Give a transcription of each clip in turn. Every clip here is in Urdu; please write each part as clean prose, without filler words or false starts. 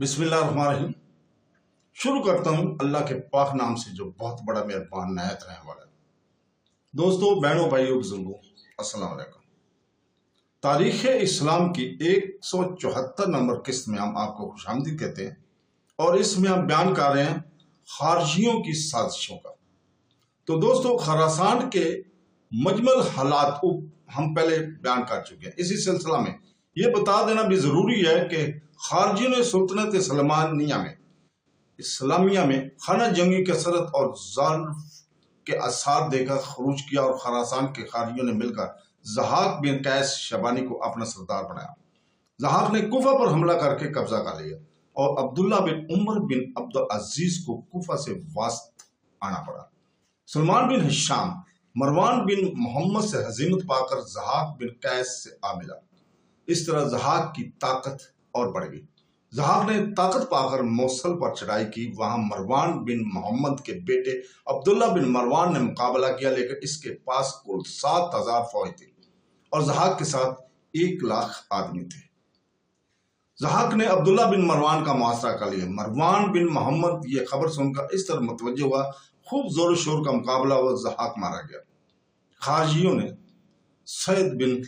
بسم اللہ الرحمن الرحیم۔ شروع کرتا ہوں اللہ کے پاک نام سے جو بہت بڑا مہربان نہایت رحم والا ہے۔ دوستو، بہنوں، بھائیوں، بزرگوں، السلام علیکم۔ تاریخ اسلام کی 174 نمبر قسط میں ہم آپ کو خوش آمدید کہتے ہیں، اور اس میں ہم بیان کر رہے ہیں خارجیوں کی سازشوں کا۔ تو دوستو، خراسان کے مجمل حالات ہم پہلے بیان کر چکے ہیں۔ اسی سلسلہ میں یہ بتا دینا بھی ضروری ہے کہ خارجیوں نے سلطنت اسلامیہ میں خانہ جنگی کثرت اور ظلم کے اثار دے کر خروج کیا، اور خراسان کے خارجیوں نے مل کر ضحاک بن قیس شیبانی کو اپنا سردار بنایا۔ ضحاک نے کوفہ پر حملہ کر کے قبضہ کر لیا، اور عبداللہ بن عمر بن عبدالعزیز کو کوفہ سے واسط آنا پڑا۔ سلمان بن ہشام مروان بن محمد سے ہزیمت پا کر ضحاک بن قیس سے آ ملا۔ اس طرح ضحاک کی طاقت اور بڑھ گئی۔ ضحاک نے طاقت پا کر موصل پر چڑھائی کی۔ وہاں مروان بن محمد کے بیٹے عبداللہ بن مروان نے مقابلہ کیا، لیکن اس کے پاس کل 7000 فوج تھی، اور ضحاک کے ساتھ 1,00,000 آدمی تھے۔ ضحاک نے عبداللہ بن مروان کا محاصرہ کر لیا۔ مروان بن محمد یہ خبر سن کر اس طرح متوجہ ہوا، خوب زور و شور کا مقابلہ ہوا، ضحاک مارا گیا۔ خارجیوں نے سعید بن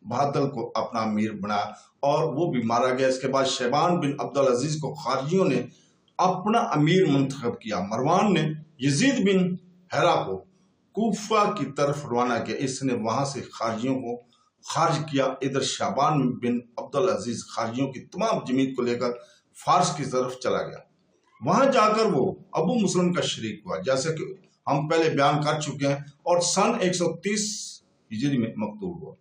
بہادل کو اپنا امیر بنایا، اور وہ بھی مارا گیا۔ اس کے بعد شیبان بن عبدالعزیز کو خارجیوں نے اپنا امیر منتخب کیا۔ مروان نے یزید بن ہیرا کو کوفہ کی طرف روانہ کیا، اس نے وہاں سے خارجیوں کو خارج کیا۔ ادھر شیبان بن عبدالعزیز خارجیوں کی تمام جماعت کو لے کر فارس کی طرف چلا گیا۔ وہاں جا کر وہ ابو مسلم کا شریک ہوا، جیسے کہ ہم پہلے بیان کر چکے ہیں، اور سن 130 ہجری میں مقتول ہوا۔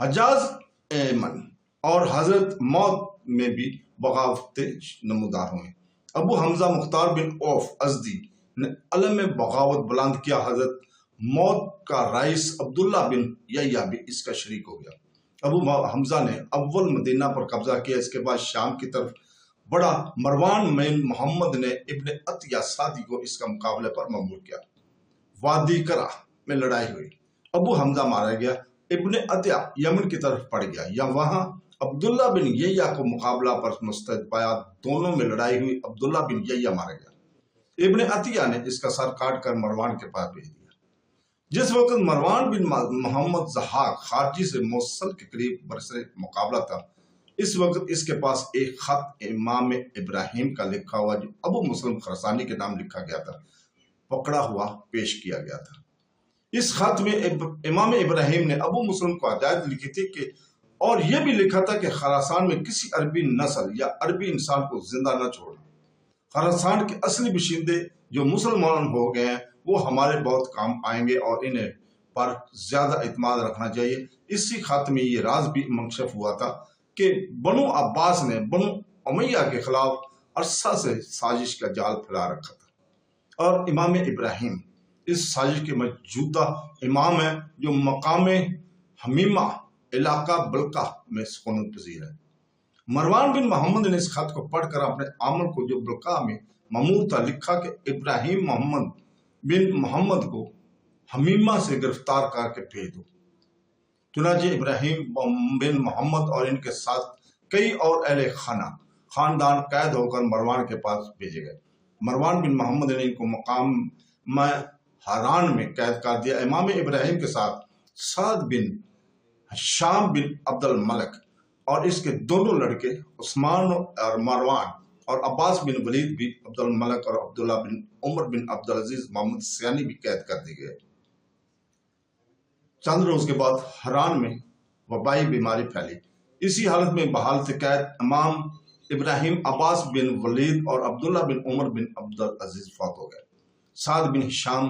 حجاز ایمن اور حضرت موت میں بھی بغاوتیں نمودار ہوئیں۔ ابو حمزہ مختار بن عوف ازدی نے علم بغاوت بلند کیا۔ حضرت موت کا رئیس عبداللہ بن یحییٰ بھی اس کا شریک ہو گیا۔ ابو حمزہ نے اول مدینہ پر قبضہ کیا۔ اس کے بعد شام کی طرف بڑا۔ مروان بن محمد نے ابن عطیہ سعدی کو اس کا مقابلے پر مأمور کیا۔ وادی کرہ میں لڑائی ہوئی، ابو حمزہ مارا گیا۔ ابن عطیہ یمن کی طرف پڑ گیا، یا وہاں عبداللہ بن یحییٰ کو مقابلہ پر مستعد پایا۔ دونوں میں لڑائی ہوئی، عبداللہ بن یحییٰ مارا گیا۔ ابن عطیہ نے اس کا سر کاٹ کر مروان کے پاس بھیج دیا۔ جس وقت مروان بن محمد ضحاک خارجی سے موصل کے قریب برسر مقابلہ تھا، اس وقت اس کے پاس ایک خط امام ابراہیم کا لکھا ہوا، جو ابو مسلم خراسانی کے نام لکھا گیا تھا، پکڑا ہوا پیش کیا گیا تھا۔ اس خط میں امام ابراہیم نے ابو مسلم کو ہدایت لکھی تھی کہ، اور یہ بھی لکھا تھا کہ خراسان میں کسی عربی نسل یا عربی انسان کو زندہ نہ چھوڑنا۔ خراسان کے اصلی باشندے جو مسلمان ہو گئے ہیں، وہ ہمارے بہت کام آئیں گے، اور انہیں پر زیادہ اعتماد رکھنا چاہیے۔ اسی خط میں یہ راز بھی منکشف ہوا تھا کہ بنو عباس نے بنو امیہ کے خلاف عرصہ سے سازش کا جال پھیلا رکھا تھا، اور امام ابراہیم اس سازش کے موجودہ امام ہیں، جو مقام حمیمہ علاقہ بلقہ میں سکونت پذیر ہے۔ مروان بن محمد نے اس خط کو پڑھ کر اپنے عامل کو، جو بلقہ میں مامور تھا، لکھا کہ ابراہیم محمد بن محمد کو حمیمہ سے گرفتار کر کے بھیج دو۔ چنانچہ ابراہیم بن محمد اور ان کے ساتھ کئی اور اہل خاندان قید ہو کر مروان کے پاس بھیجے گئے۔ مروان بن محمد نے ان کو مقام حران میں قید کر دیا۔ امام ابراہیم کے ساتھ سعد بن ہشام بن عبد الملک اور اس کے دونوں لڑکے عثمان اور مروان اور عباس بن ولید بھی عبد الملک، اور عبداللہ بن عمر بن عبدالعزیز محمد سیانی بھی قید کر دیے گئے۔ چند روز کے بعد حران میں وبائی بیماری پھیلی۔ اسی حالت میں بحالت قید امام ابراہیم، عباس بن ولید اور عبداللہ بن عمر بن عبدالعزیز فوت ہو گئے۔ سعد بن ہشام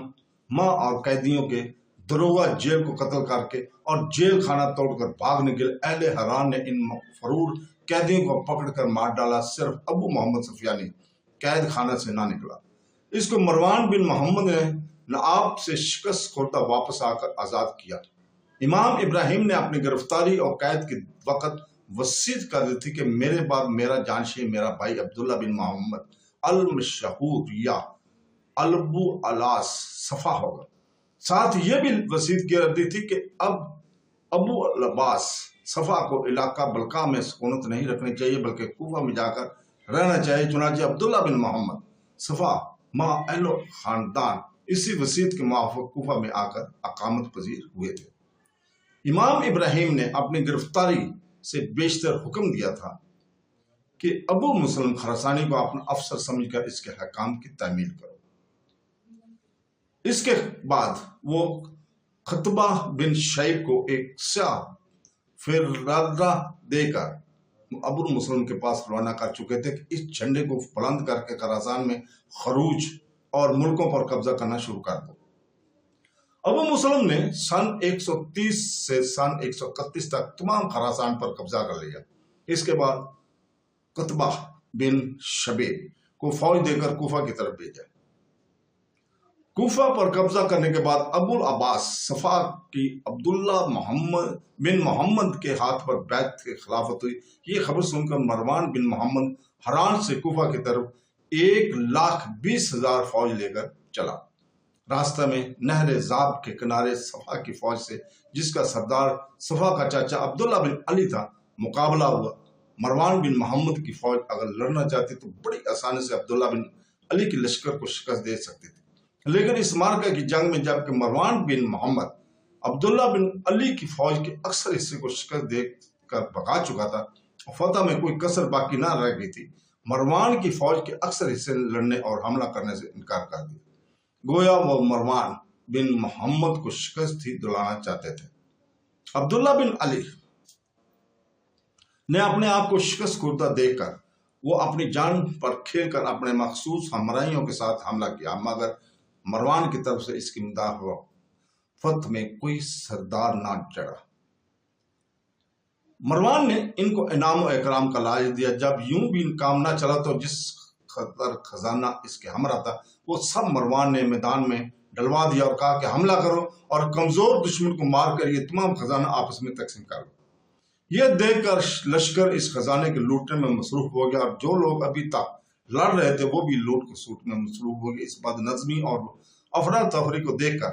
ماں اور قیدیوں کے دروغہ جیل کو قتل کر کے اور جیل خانہ توڑ کر بھاگ نکلے۔ اہل حران نے ان مفرور قیدیوں کو پکڑ کر مار ڈالا۔ صرف ابو محمد سفیانی قید خانہ سے نہ نکلا۔ اس کو مروان بن محمد نے نعاب سے شکست خوردہ واپس آ کر آزاد کیا۔ امام ابراہیم نے اپنی گرفتاری اور قید کے وقت وصیت کر دی تھی کہ میرے بعد میرا جانشین میرا بھائی عبداللہ بن محمد المشہور یا ابو الاس صفا ہوگا۔ ساتھ یہ بھی وصیت کر دی تھی کہ اب ابو العباس صفا کو علاقہ بلقا میں سکونت نہیں رکھنی چاہیے بلکہ کوفہ میں جا کر رہنا چاہیے۔ چنانچہ عبداللہ بن محمد صفا مع اہل و خاندان اسی وصیت کے موافق کوفہ میں آ کر اقامت پذیر ہوئے تھے۔ امام ابراہیم نے اپنی گرفتاری سے بیشتر حکم دیا تھا کہ ابو مسلم خراسانی کو اپنا افسر سمجھ کر اس کے حکام کی تعمیل کرو۔ اس کے بعد وہ خطبہ بن شیب کو ایک سیاہ فرادہ دے کر ابو مسلم کے پاس روانہ کر چکے تھے کہ اس جھنڈے کو بلند کر کے خراسان میں خروج اور ملکوں پر قبضہ کرنا شروع کر دو۔ ابو مسلم نے سن 130 سے سن 131 تک تمام خراسان پر قبضہ کر لیا۔ اس کے بعد قطبہ بن شبیب کو فوج دے کر کوفہ کی طرف بھیجا۔ کوفہ پر قبضہ کرنے کے بعد ابو العباس صفا کی عبداللہ بن محمد کے ہاتھ پر بیعت کی خلافت ہوئی۔ یہ خبر سن کر مروان بن محمد حران سے کوفہ کی طرف 1,20,000 فوج لے کر چلا۔ راستہ میں نہر زاب کے کنارے صفا کی فوج سے، جس کا سردار صفا کا چاچا عبداللہ بن علی تھا، مقابلہ ہوا۔ مروان بن محمد کی فوج اگر لڑنا چاہتی تو بڑی آسانی سے عبداللہ بن علی کی لشکر کو شکست دے سکتی تھی، لیکن اس مارکہ کی جنگ میں جبکہ مروان بن محمد عبداللہ بن علی کی فوج کے اکثر حصے کو شکست دے کر بھگا چکا تھا، فتح میں کوئی کسر باقی نہ رہ گئی تھی، مروان کی فوج کے اکثر حصے نے لڑنے اور حملہ کرنے سے انکار کر دیا۔ گویا وہ مروان بن محمد کو شکست ہی دلانا چاہتے تھے۔ عبداللہ بن علی نے اپنے آپ کو شکست خوردہ دیکھ کر وہ اپنی جان پر کھیل کر اپنے مخصوص ہمراہیوں کے ساتھ حملہ کیا، مگر مروان کی طرف سے اس کی امداد ہوا۔ فتح میں کوئی سردار نہ چڑھا۔ مروان نے ان کو انعام و اکرام کا لاج دیا۔ جب یوں بھی کام نہ چلا تو جس خزانہ اس کے ہمراہ تھا وہ سب مروان نے میدان میں ڈلوا دیا اور کہا کہ حملہ کرو اور کمزور دشمن کو مار کر یہ تمام خزانہ آپس میں تقسیم کر لو۔ یہ دیکھ کر لشکر اس خزانے کے لوٹنے میں مصروف ہو گیا اور جو لوگ ابھی تک لڑ رہے تھے وہ بھی لوٹ کو سوٹ میں مصروف ہو گئے۔ اس بد نظمی اور افراتفری کو دیکھ کر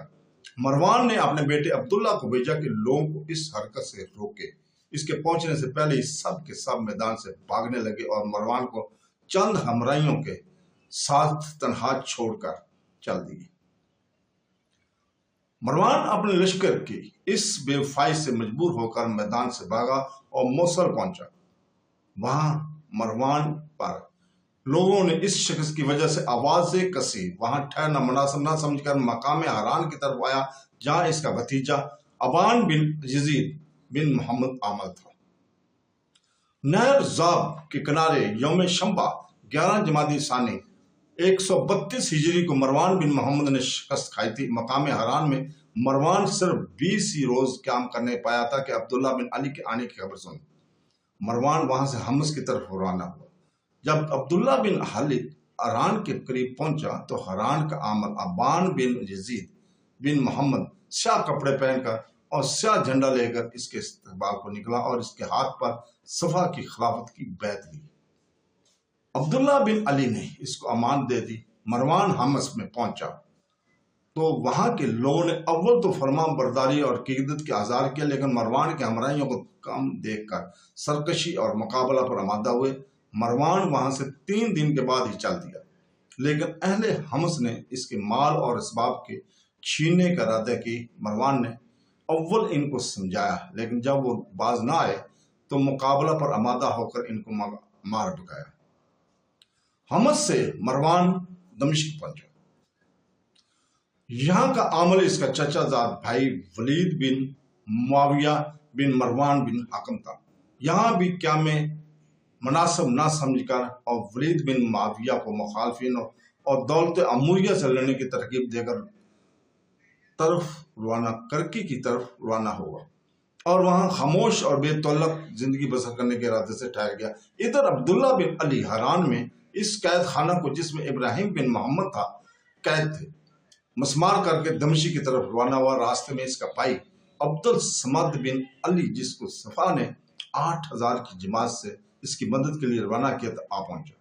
مروان نے اپنے بیٹے عبداللہ کو بھیجا کہ لوگوں کو اس حرکت سے روکے۔ اس کے پہنچنے سے پہلے ہی سب کے سب میدان سے بھاگنے لگے اور مروان کو چند ہمراہیوں کے ساتھ تنہا چھوڑ کر چل دیے۔ مروان اپنے لشکر کی اس بے وفائی سے مجبور ہو کر میدان سے بھاگا اور موصل پہنچا۔ وہاں مروان پر لوگوں نے اس شخص کی وجہ سے آوازیں کسی، وہاں ٹھہرنا مناسب نہ سمجھ کر مقام حران کی طرف آیا، جہاں اس کا بھتیجا ابان بن یزید بن محمد عامل تھا۔ نہر زاب کے کنارے یوم شنبہ 11 جمادی ثانی 132 ہجری کو مروان بن محمد نے شکست کھائی تھی۔ مقام حران میں مروان صرف 20 ہی روز قیام کرنے پایا تھا کہ عبداللہ بن علی کے آنے کی خبر سنی۔ مروان وہاں سے حمص کی طرف روانہ ہوا۔ جب عبداللہ بن علی حران کے قریب پہنچا تو حران کا عامل ابان بن یزید بن محمد سیاہ کپڑے پہن کر اور سیاہ جھنڈا لے کر اس کے استقبال کو نکلا اور اس کے ہاتھ پر صفا کی خلافت کی بیعت لی۔ عبداللہ بن علی نے اس کو امان دے دی۔ مروان حمص میں پہنچا تو وہاں کے لوگوں نے اول تو فرمان برداری اور عقیدت کے اظہار کیا، لیکن مروان کے ہمراہیوں کو کم دیکھ کر سرکشی اور مقابلہ پر آمادہ ہوئے۔ مروان وہاں سے 3 دن کے بعد ہی چل دیا، لیکن اہل حمص نے اس کے مال اور اسباب کے چھیننے کا ارادہ کی۔ مروان نے اول ان کو سمجھایا، لیکن جب وہ باز نہ آئے تو مقابلہ پر آمادہ ہو کر ان کو مار بکایا۔ حمص سے مروان دمشق پہنچا۔ یہاں کا عامل اس کا چچا زاد بھائی ولید بن معاویہ بن مروان بن حکم تھا۔ یہاں بھی قیام مناسب نہ سمجھ کر اور ولید بن معاویہ کو مخالفین اور دولت امویہ سے لڑنے کی ترغیب دے کر کرکی کی طرف روانہ ہوا اور وہاں خاموش اور بے تعلق زندگی بسر کرنے کے ارادے سے ٹھہر گیا۔ ادھر عبداللہ بن علی حران میں اس قید خانہ کو، جس میں ابراہیم بن محمد تھا قید تھے، مسمار کر کے دمشق کی طرف روانہ ہوا۔ راستے میں اس کا بھائی عبد الصمد بن علی، جس کو صفا نے 8,000 کی جماعت سے اس کی مدد کے لیے روانہ کیا تھا، آ پہنچا۔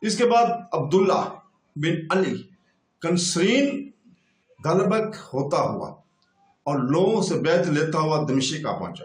اس کے بعد عبداللہ بن علی کنسرین غلبک ہوتا ہوا اور لوگوں سے بیعت لیتا ہوا دمشق آ پہنچا۔